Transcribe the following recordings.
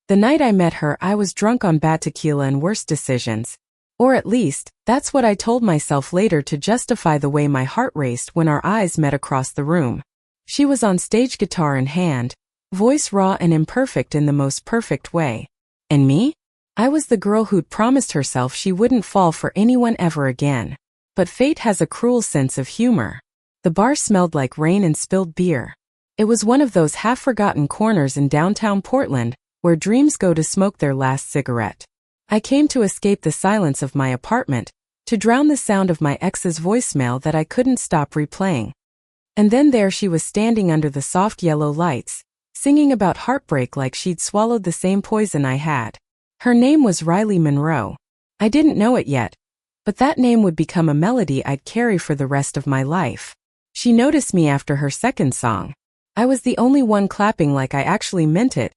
The night I met her, I was drunk on bad tequila and worse decisions. Or at least, that's what I told myself later to justify the way my heart raced when our eyes met across the room. She was on stage, guitar in hand, voice raw and imperfect in the most perfect way. And me? I was the girl who'd promised herself she wouldn't fall for anyone ever again. But fate has a cruel sense of humor. The bar smelled like rain and spilled beer. It was one of those half-forgotten corners in downtown Portland where dreams go to smoke their last cigarette. I came to escape the silence of my apartment, to drown the sound of my ex's voicemail that I couldn't stop replaying. And then there she was standing under the soft yellow lights, singing about heartbreak like she'd swallowed the same poison I had. Her name was Riley Monroe. I didn't know it yet, but that name would become a melody I'd carry for the rest of my life. She noticed me after her second song. I was the only one clapping like I actually meant it,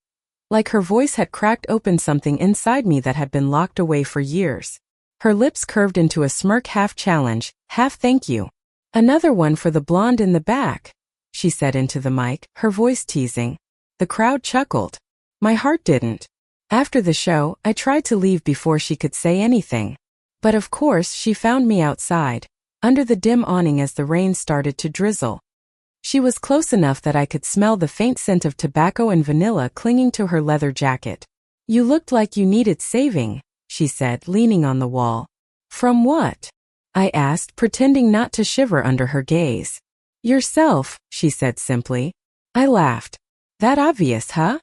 like her voice had cracked open something inside me that had been locked away for years. Her lips curved into a smirk, half challenge, half thank you. Another one for the blonde in the back, she said into the mic, her voice teasing. The crowd chuckled. My heart didn't. After the show, I tried to leave before she could say anything. But of course she found me outside, under the dim awning as the rain started to drizzle. She was close enough that I could smell the faint scent of tobacco and vanilla clinging to her leather jacket. You looked like you needed saving, she said, leaning on the wall. From what? I asked, pretending not to shiver under her gaze. Yourself, she said simply. I laughed. That obvious, huh?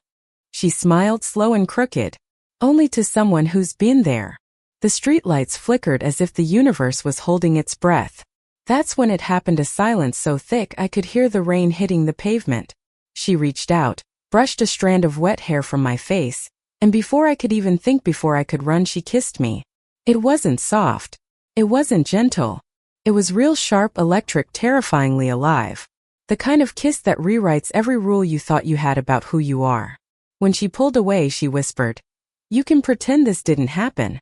She smiled, slow and crooked. Only to someone who's been there. The streetlights flickered as if the universe was holding its breath. That's when it happened, a silence so thick I could hear the rain hitting the pavement. She reached out, brushed a strand of wet hair from my face, and before I could even think, before I could run, she kissed me. It wasn't soft. It wasn't gentle. It was real, sharp, electric, terrifyingly alive. The kind of kiss that rewrites every rule you thought you had about who you are. When she pulled away, she whispered, "You can pretend this didn't happen.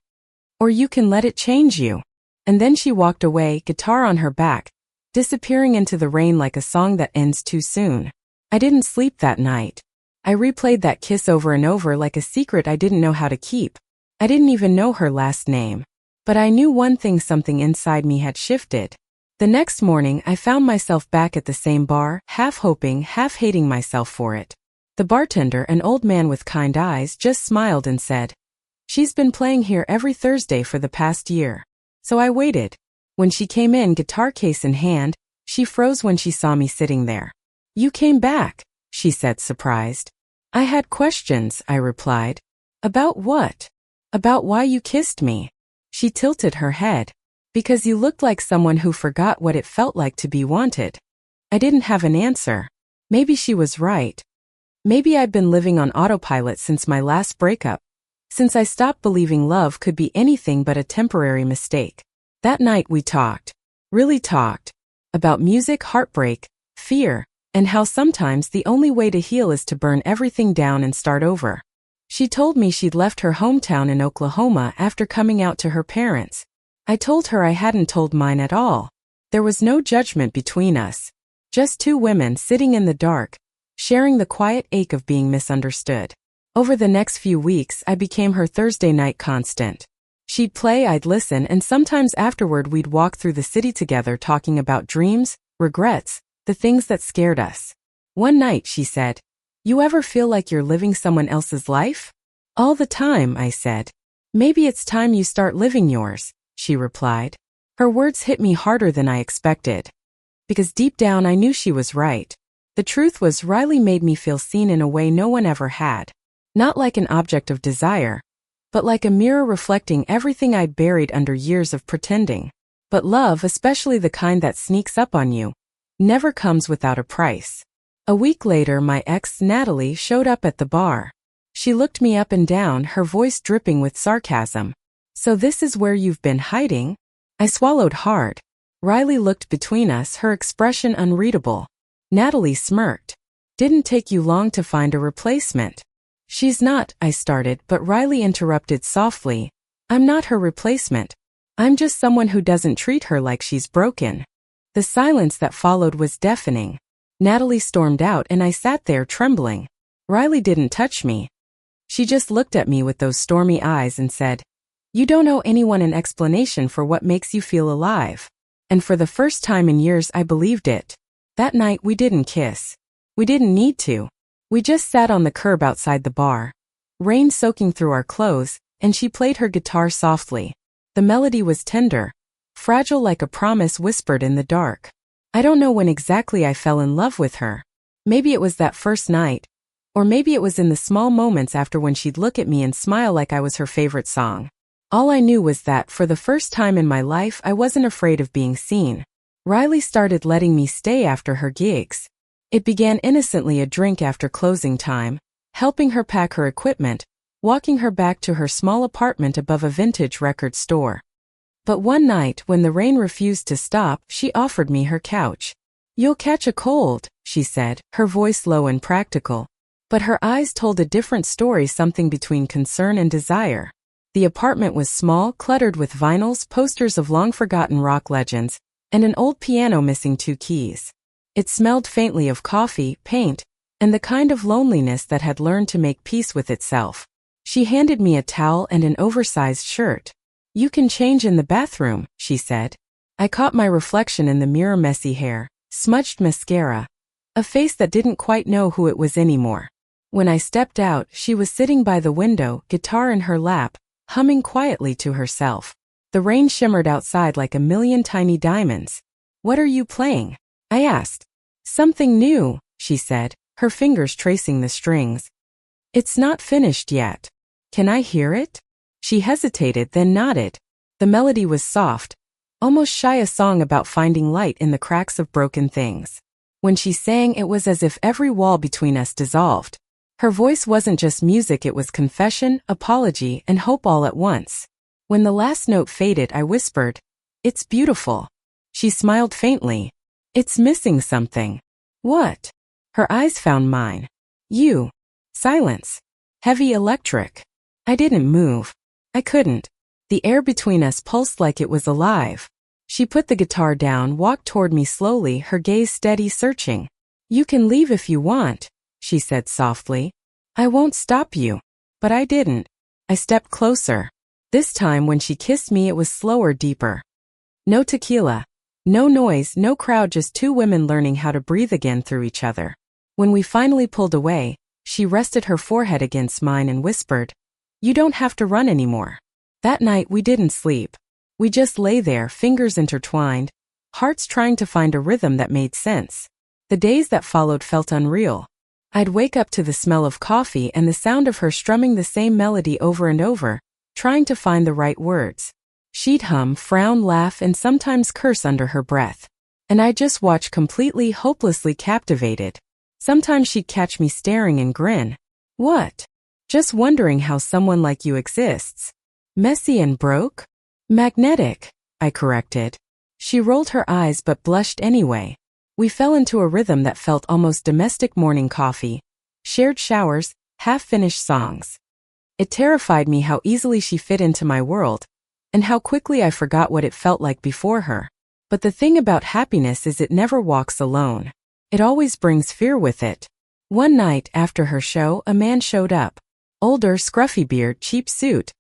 Or you can let it change you." And then she walked away, guitar on her back, disappearing into the rain like a song that ends too soon. I didn't sleep that night. I replayed that kiss over and over like a secret I didn't know how to keep. I didn't even know her last name. But I knew one thing: something inside me had shifted. The next morning, I found myself back at the same bar, half hoping, half hating myself for it. The bartender, an old man with kind eyes, just smiled and said, "She's been playing here every Thursday for the past year." So I waited. When she came in, guitar case in hand, she froze when she saw me sitting there. "You came back," she said, surprised. "I had questions," I replied. "About what?" "About why you kissed me." She tilted her head. "Because you looked like someone who forgot what it felt like to be wanted." I didn't have an answer. Maybe she was right. Maybe I'd been living on autopilot since my last breakup. Since I stopped believing love could be anything but a temporary mistake. That night we talked. Really talked. About music, heartbreak, fear, and how sometimes the only way to heal is to burn everything down and start over. She told me she'd left her hometown in Oklahoma after coming out to her parents. I told her I hadn't told mine at all. There was no judgment between us. Just two women sitting in the dark, sharing the quiet ache of being misunderstood. Over the next few weeks, I became her Thursday night constant. She'd play, I'd listen, and sometimes afterward we'd walk through the city together talking about dreams, regrets, the things that scared us. One night she said, "You ever feel like you're living someone else's life?" "All the time," I said. "Maybe it's time you start living yours," she replied. Her words hit me harder than I expected. Because deep down I knew she was right. The truth was, Riley made me feel seen in a way no one ever had. Not like an object of desire, but like a mirror reflecting everything I'd buried under years of pretending. But love, especially the kind that sneaks up on you, never comes without a price. A week later, my ex, Natalie, showed up at the bar. She looked me up and down, her voice dripping with sarcasm. "So this is where you've been hiding?" I swallowed hard. Riley looked between us, her expression unreadable. Natalie smirked. "Didn't take you long to find a replacement." "She's not," I started, but Riley interrupted softly. "I'm not her replacement. I'm just someone who doesn't treat her like she's broken." The silence that followed was deafening. Natalie stormed out and I sat there trembling. Riley didn't touch me. She just looked at me with those stormy eyes and said, "You don't owe anyone an explanation for what makes you feel alive." And for the first time in years I believed it. That night we didn't kiss. We didn't need to. We just sat on the curb outside the bar, rain soaking through our clothes, and she played her guitar softly. The melody was tender, fragile like a promise whispered in the dark. I don't know when exactly I fell in love with her. Maybe it was that first night, or maybe it was in the small moments after when she'd look at me and smile like I was her favorite song. All I knew was that for the first time in my life I wasn't afraid of being seen. Riley started letting me stay after her gigs. It began innocently, a drink after closing time, helping her pack her equipment, walking her back to her small apartment above a vintage record store. But one night, when the rain refused to stop, she offered me her couch. "You'll catch a cold," she said, her voice low and practical. But her eyes told a different story, something between concern and desire. The apartment was small, cluttered with vinyls, posters of long-forgotten rock legends, and an old piano missing 2 keys. It smelled faintly of coffee, paint, and the kind of loneliness that had learned to make peace with itself. She handed me a towel and an oversized shirt. "You can change in the bathroom," she said. I caught my reflection in the mirror, messy hair, smudged mascara, a face that didn't quite know who it was anymore. When I stepped out, she was sitting by the window, guitar in her lap, humming quietly to herself. The rain shimmered outside like a million tiny diamonds. "What are you playing?" I asked. "Something new," she said, her fingers tracing the strings. "It's not finished yet. Can I hear it?" She hesitated, then nodded. The melody was soft, almost shy, a song about finding light in the cracks of broken things. When she sang, it was as if every wall between us dissolved. Her voice wasn't just music, it was confession, apology, and hope all at once. When the last note faded, I whispered, "It's beautiful." She smiled faintly. "It's missing something." "What?" Her eyes found mine. "You." Silence. Heavy, electric. I didn't move. I couldn't. The air between us pulsed like it was alive. She put the guitar down, walked toward me slowly, her gaze steady, searching. "You can leave if you want," she said softly. "I won't stop you." But I didn't. I stepped closer. This time when she kissed me, it was slower, deeper. No tequila. No noise, no crowd, just 2 women learning how to breathe again through each other. When we finally pulled away, she rested her forehead against mine and whispered, "You don't have to run anymore." That night we didn't sleep. We just lay there, fingers intertwined, hearts trying to find a rhythm that made sense. The days that followed felt unreal. I'd wake up to the smell of coffee and the sound of her strumming the same melody over and over, trying to find the right words. She'd hum, frown, laugh, and sometimes curse under her breath. And I'd just watch, completely, hopelessly captivated. Sometimes she'd catch me staring and grin. "What?" "Just wondering how someone like you exists." "Messy and broke?" "Magnetic," I corrected. She rolled her eyes but blushed anyway. We fell into a rhythm that felt almost domestic: morning coffee, shared showers, half-finished songs. It terrified me how easily she fit into my world, and how quickly I forgot what it felt like before her. But the thing about happiness is it never walks alone. It always brings fear with it. One night after her show, a man showed up. Older, scruffy beard, cheap suit.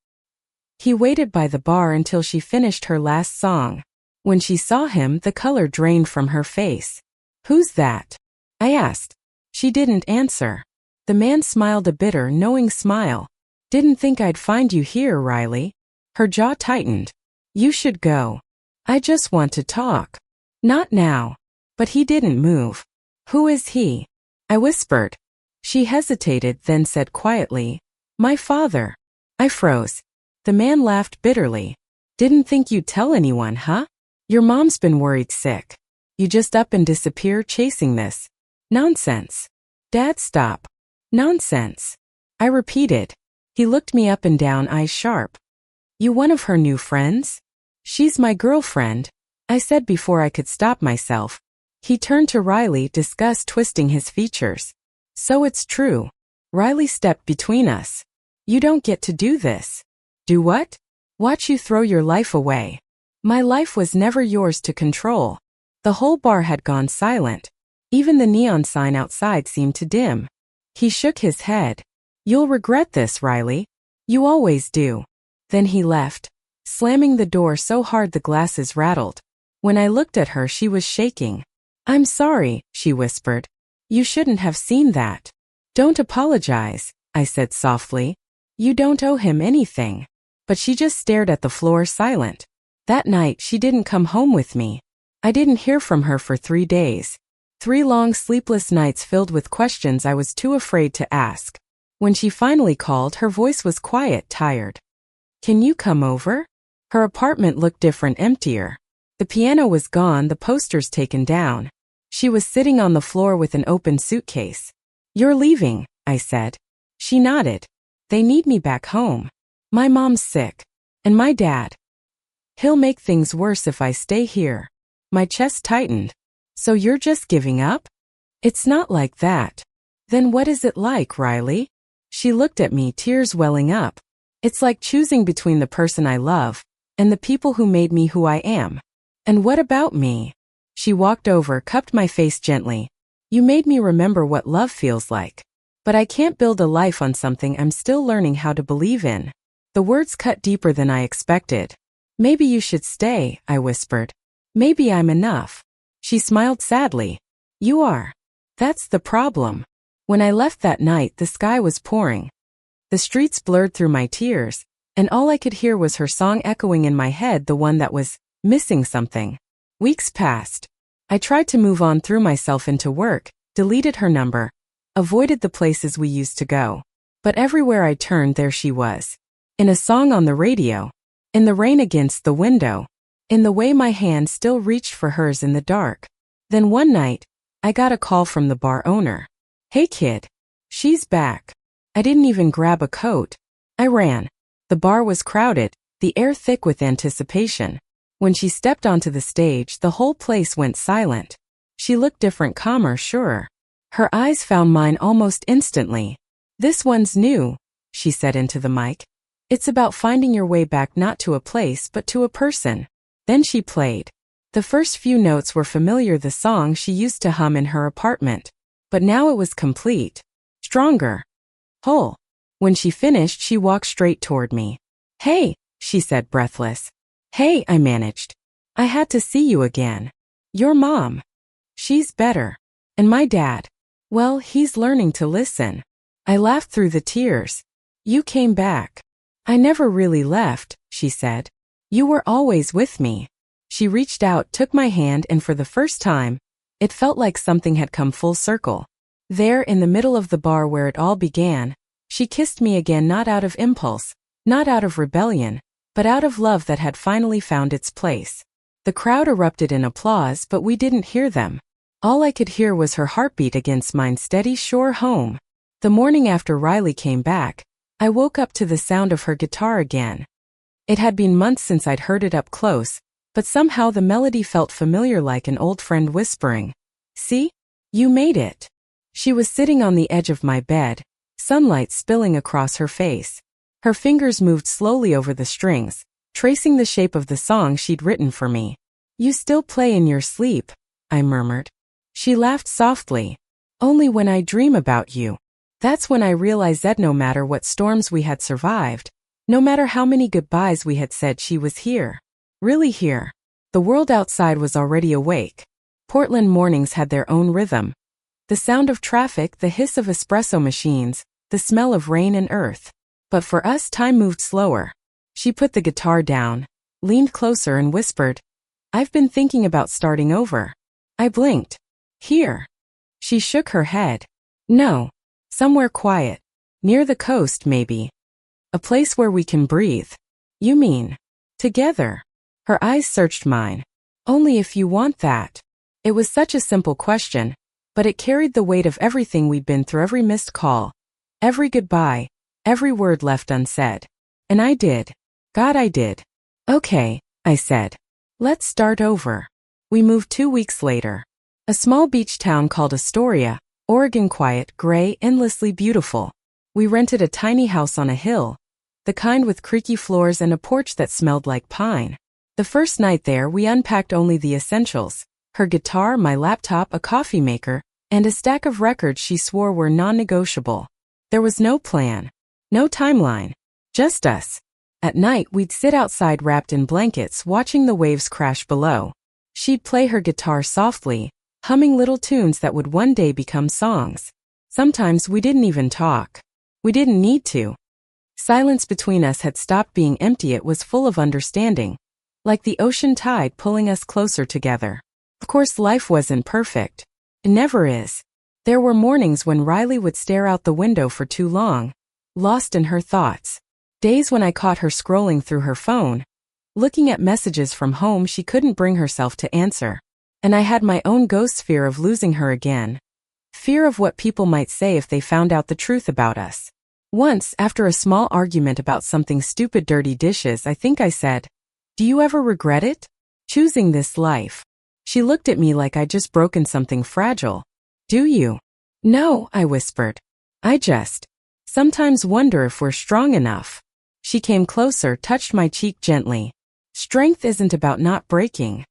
He waited by the bar until she finished her last song. When she saw him, the color drained from her face. "Who's that?" I asked. She didn't answer. The man smiled, a bitter, knowing smile. "Didn't think I'd find you here, Riley." Her jaw tightened. "You should go." "I just want to talk." "Not now." But he didn't move. "Who is he?" I whispered. She hesitated, then said quietly, "My father." I froze. The man laughed bitterly. "Didn't think you'd tell anyone, huh? Your mom's been worried sick. You just up and disappear chasing this." "Nonsense." "Dad, stop." "Nonsense." I repeated. He looked me up and down, eyes sharp. "You one of her new friends?" "She's my girlfriend," I said before I could stop myself. He turned to Riley, disgust twisting his features. "So it's true." Riley stepped between us. "You don't get to do this." "Do what?" "Watch you throw your life away." My life was never yours to control. The whole bar had gone silent. Even the neon sign outside seemed to dim. He shook his head. You'll regret this, Riley. You always do. Then he left, slamming the door so hard the glasses rattled. When I looked at her, she was shaking. I'm sorry, she whispered. You shouldn't have seen that. Don't apologize, I said softly. You don't owe him anything. But she just stared at the floor, silent. That night, she didn't come home with me. I didn't hear from her for 3 days. 3 long sleepless nights filled with questions I was too afraid to ask. When she finally called, her voice was quiet, tired. Can you come over? Her apartment looked different, emptier. The piano was gone, the posters taken down. She was sitting on the floor with an open suitcase. You're leaving, I said. She nodded. They need me back home. My mom's sick. And my dad. He'll make things worse if I stay here. My chest tightened. So you're just giving up? It's not like that. Then what is it like, Riley? She looked at me, tears welling up. It's like choosing between the person I love and the people who made me who I am. And what about me? She walked over, cupped my face gently. You made me remember what love feels like. But I can't build a life on something I'm still learning how to believe in. The words cut deeper than I expected. Maybe you should stay, I whispered. Maybe I'm enough. She smiled sadly. You are. That's the problem. When I left that night, the sky was pouring. The streets blurred through my tears, and all I could hear was her song echoing in my head, the one that was missing something. Weeks passed. I tried to move on, threw myself into work, deleted her number, avoided the places we used to go. But everywhere I turned, there she was. In a song on the radio. In the rain against the window. In the way my hand still reached for hers in the dark. Then one night, I got a call from the bar owner. Hey kid. She's back. I didn't even grab a coat. I ran. The bar was crowded, the air thick with anticipation. When she stepped onto the stage, the whole place went silent. She looked different, calmer, surer. Her eyes found mine almost instantly. This one's new, she said into the mic. It's about finding your way back, not to a place but to a person. Then she played. The first few notes were familiar, the song she used to hum in her apartment. But now it was complete. Stronger. Whole. When she finished, she walked straight toward me. Hey, she said, breathless. Hey, I managed. I had to see you again. Your mom. She's better. And my dad. Well, he's learning to listen. I laughed through the tears. You came back. I never really left, she said. You were always with me. She reached out, took my hand, and for the first time, it felt like something had come full circle. There, in the middle of the bar where it all began, she kissed me again, not out of impulse, not out of rebellion, but out of love that had finally found its place. The crowd erupted in applause, but we didn't hear them. All I could hear was her heartbeat against mine, steady, sure, home. The morning after Riley came back, I woke up to the sound of her guitar again. It had been months since I'd heard it up close, but somehow the melody felt familiar, like an old friend whispering, "See? You made it." She was sitting on the edge of my bed, sunlight spilling across her face. Her fingers moved slowly over the strings, tracing the shape of the song she'd written for me. "You still play in your sleep," I murmured. She laughed softly. "Only when I dream about you." That's when I realized that no matter what storms we had survived, no matter how many goodbyes we had said, she was here. Really here. The world outside was already awake. Portland mornings had their own rhythm. The sound of traffic, the hiss of espresso machines, the smell of rain and earth. But for us, time moved slower. She put the guitar down, leaned closer and whispered, "I've been thinking about starting over." I blinked. "Here?" She shook her head. "No. Somewhere quiet. Near the coast, maybe. A place where we can breathe." "You mean together?" Her eyes searched mine. "Only if you want that." It was such a simple question, but it carried the weight of everything we'd been through, every missed call, every goodbye, every word left unsaid. And I did. God, I did. "Okay," I said. "Let's start over." We moved 2 weeks later. A small beach town called Astoria, Oregon, quiet, gray, endlessly beautiful. We rented a tiny house on a hill, the kind with creaky floors and a porch that smelled like pine. The first night there, we unpacked only the essentials: her guitar, my laptop, a coffee maker, and a stack of records she swore were non-negotiable. There was no plan, no timeline, just us. At night, we'd sit outside wrapped in blankets watching the waves crash below. She'd play her guitar softly, humming little tunes that would one day become songs. Sometimes we didn't even talk. We didn't need to. Silence between us had stopped being empty. It was full of understanding, like the ocean tide pulling us closer together. Of course, life wasn't perfect. It never is. There were mornings when Riley would stare out the window for too long, lost in her thoughts. Days when I caught her scrolling through her phone, looking at messages from home she couldn't bring herself to answer. And I had my own ghost fear of losing her again. Fear of what people might say if they found out the truth about us. Once, after a small argument about something stupid, dirty dishes, I think I said, "Do you ever regret it? Choosing this life?" She looked at me like I'd just broken something fragile. "Do you?" "No," I whispered. "I just sometimes wonder if we're strong enough." She came closer, touched my cheek gently. Strength isn't about not breaking.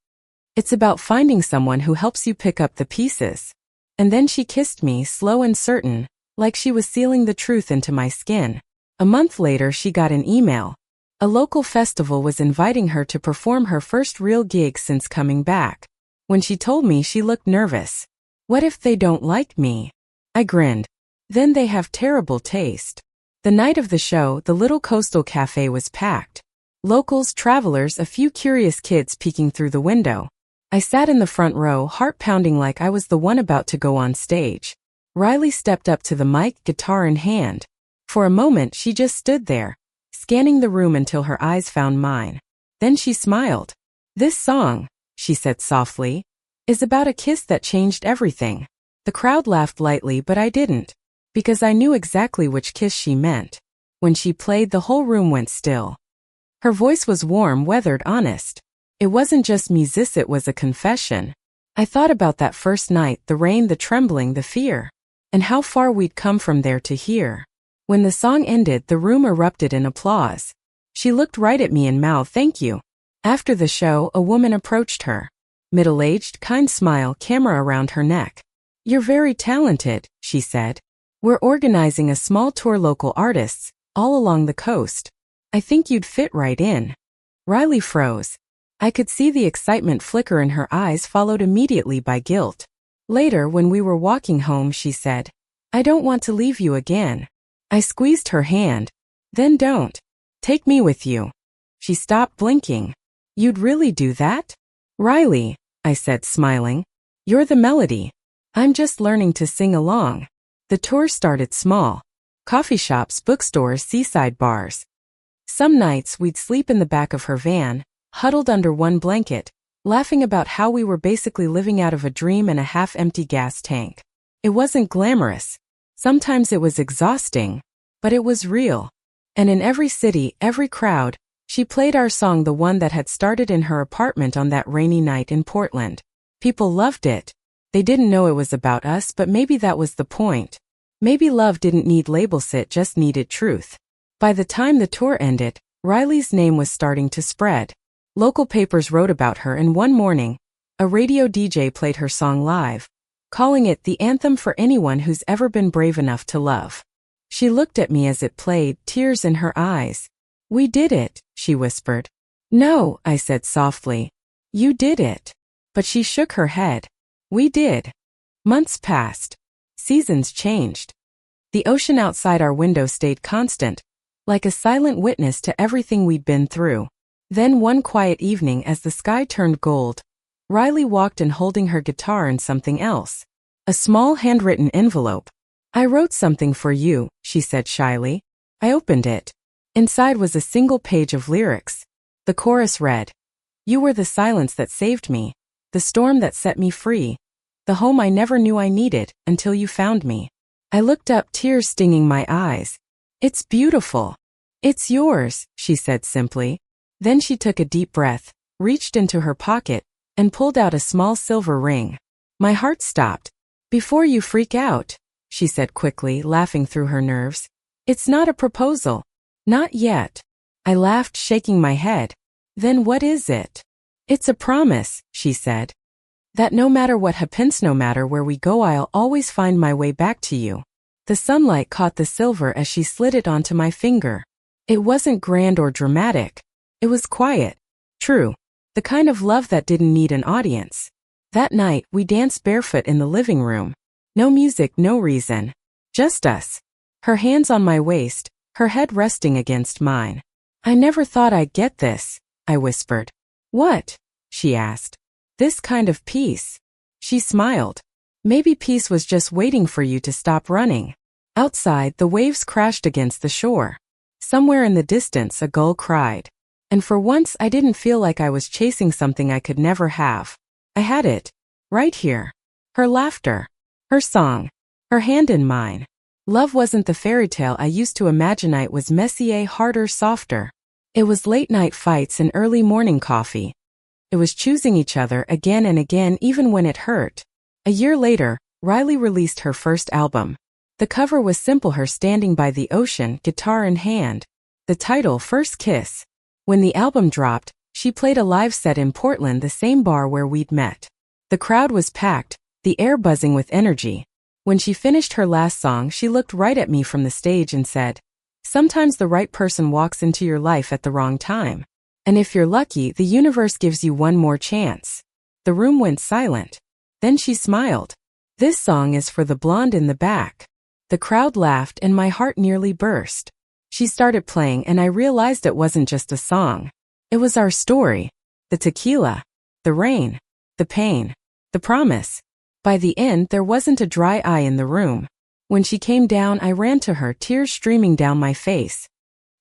It's about finding someone who helps you pick up the pieces. And then she kissed me, slow and certain, like she was sealing the truth into my skin. A month later, she got an email. A local festival was inviting her to perform her first real gig since coming back. When she told me, she looked nervous. What if they don't like me? I grinned. Then they have terrible taste. The night of the show, the little coastal cafe was packed. Locals, travelers, a few curious kids peeking through the window. I sat in the front row, heart pounding like I was the one about to go on stage. Riley stepped up to the mic, guitar in hand. For a moment, she just stood there, scanning the room until her eyes found mine. Then she smiled. "This song," she said softly, "is about a kiss that changed everything." The crowd laughed lightly, but I didn't, because I knew exactly which kiss she meant. When she played, the whole room went still. Her voice was warm, weathered, honest. It wasn't just music, it was a confession. I thought about that first night, the rain, the trembling, the fear, and how far we'd come from there to here. When the song ended, the room erupted in applause. She looked right at me and mouthed, "Thank you." After the show, a woman approached her. Middle-aged, kind smile, camera around her neck. "You're very talented," she said. "We're organizing a small tour, local artists, all along the coast. I think you'd fit right in." Riley froze. I could see the excitement flicker in her eyes, followed immediately by guilt. Later, when we were walking home, she said, "I don't want to leave you again." I squeezed her hand. "Then don't. Take me with you." She stopped, blinking. "You'd really do that?" "Riley," I said, smiling, "you're the melody. I'm just learning to sing along." The tour started small. Coffee shops, bookstores, seaside bars. Some nights we'd sleep in the back of her van, huddled under one blanket, laughing about how we were basically living out of a dream in a half-empty gas tank. It wasn't glamorous. Sometimes it was exhausting, but it was real. And in every city, every crowd, she played our song, the one that had started in her apartment on that rainy night in Portland. People loved it. They didn't know it was about us, but maybe that was the point. Maybe love didn't need labels, it just needed truth. By the time the tour ended, Riley's name was starting to spread. Local papers wrote about her, and one morning, a radio DJ played her song live, calling it the anthem for anyone who's ever been brave enough to love. She looked at me as it played, tears in her eyes. "We did it," she whispered. "No," I said softly. "You did it." But she shook her head. "We did." Months passed. Seasons changed. The ocean outside our window stayed constant, like a silent witness to everything we'd been through. Then one quiet evening, as the sky turned gold, Riley walked in holding her guitar and something else. A small handwritten envelope. "I wrote something for you," she said shyly. I opened it. Inside was a single page of lyrics. The chorus read, "You were the silence that saved me, the storm that set me free, the home I never knew I needed until you found me." I looked up, tears stinging my eyes. "It's beautiful." "It's yours," she said simply. Then she took a deep breath, reached into her pocket, and pulled out a small silver ring. My heart stopped. "Before you freak out," she said quickly, laughing through her nerves, "it's not a proposal. Not yet." I laughed, shaking my head. "Then what is it?" "It's a promise," she said, "that no matter what happens, no matter where we go, I'll always find my way back to you." The sunlight caught the silver as she slid it onto my finger. It wasn't grand or dramatic. It was quiet. True. The kind of love that didn't need an audience. That night, we danced barefoot in the living room. No music, no reason. Just us. Her hands on my waist, her head resting against mine. I never thought I'd get this, I whispered. What? She asked. This kind of peace. She smiled. Maybe peace was just waiting for you to stop running. Outside, the waves crashed against the shore. Somewhere in the distance, a gull cried. And for once, I didn't feel like I was chasing something I could never have. I had it. Right here. Her laughter. Her song. Her hand in mine. Love wasn't the fairy tale I used to imagine. It was messier, harder, softer. It was late-night fights and early morning coffee. It was choosing each other again and again even when it hurt. A year later, Riley released her first album. The cover was simple, her standing by the ocean, guitar in hand. The title, First Kiss. When the album dropped, she played a live set in Portland, the same bar where we'd met. The crowd was packed, the air buzzing with energy. When she finished her last song, she looked right at me from the stage and said, "Sometimes the right person walks into your life at the wrong time. And if you're lucky, the universe gives you one more chance." The room went silent. Then she smiled. "This song is for the blonde in the back." The crowd laughed and my heart nearly burst. She started playing and I realized it wasn't just a song. It was our story. The tequila. The rain. The pain. The promise. By the end, there wasn't a dry eye in the room. When she came down, I ran to her, tears streaming down my face.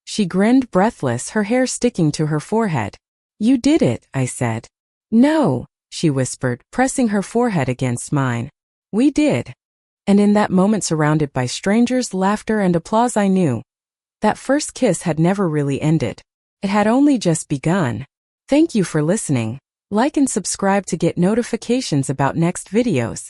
She grinned, breathless, her hair sticking to her forehead. "You did it," I said. "No," she whispered, pressing her forehead against mine. "We did." And in that moment, surrounded by strangers, laughter, and applause, I knew that first kiss had never really ended. It had only just begun. Thank you for listening. Like and subscribe to get notifications about next videos.